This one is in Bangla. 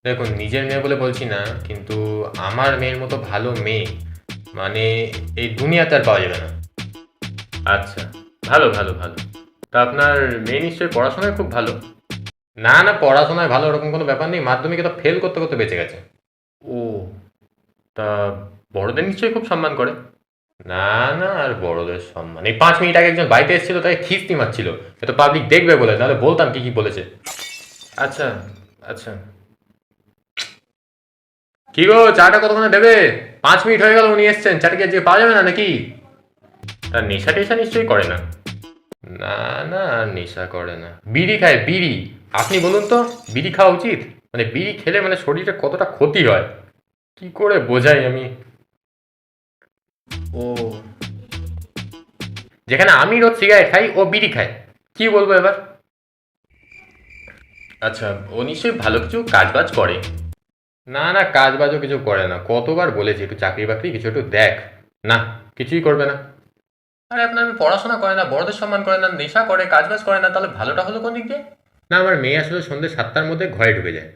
দেখুন, নিজের মেয়ে বলে বলছি না, কিন্তু আমার মেয়ের মতো ভালো মেয়ে মানে এই দুনিয়াতে আর পাওয়া যাবে না। আচ্ছা, ভালো ভালো ভালো। তা আপনার মেয়ে নিশ্চয়ই পড়াশোনায় খুব ভালো? না না, পড়াশোনায় ভালো ওরকম কোনো ব্যাপার নেই, মাধ্যমিকে তো ফেল করতে করতে বেঁচে গেছে। ও, তা বড়দের নিশ্চয়ই খুব সম্মান করে? না না, আর বড়দের সম্মান, এই 5 মিনিট আগে একজন বাড়িতে এসেছিল, তাই খিস্তি মারছিল। এ তো পাবলিক দেখবে বলে, নাহলে বলতাম কি কি বলেছে। আচ্ছা আচ্ছা। কি গো, চাটা কতক্ষণে দেবে? 5 মিনিট হয়ে গেল, উনি এসছেন, চাটা কি আজকে পাওয়া যাবে না নাকি? তার নেশা টেশা নিশ্চয়ই করে না? না না, আর নেশা করে না, বিড়ি খায় বিড়ি। আপনি বলুন তো, বিড়ি খাওয়া উচিত? মানে বিড়ি খেলে মানে শরীরে কতটা ক্ষতি হয়, কি করে বোঝাই আমি। ও, যেখানে আমি রোজ সিগারেট খাই ও বিড়ি খায়, কি বলবো এবার। আচ্ছা, ও নিশ্চয়ই ভালো কিছু কাজ বাজ করে? না না, কাজ বাজও কিছু করে না, কতবার বলেছি একটু চাকরি বাকরি কিছু একটু দেখ। না, কিছুই করবে না। আরে আপনার মেয়ে পড়াশোনা করে না, বড়দের সম্মান করে না, নেশা করে, কাজ বাজ করে না, তাহলে ভালোটা হলো কোন দিক দিয়ে? না, আমার মেয়ে আসলে সন্ধ্যে 7টার মধ্যে ঘরে ঢুকে যায়।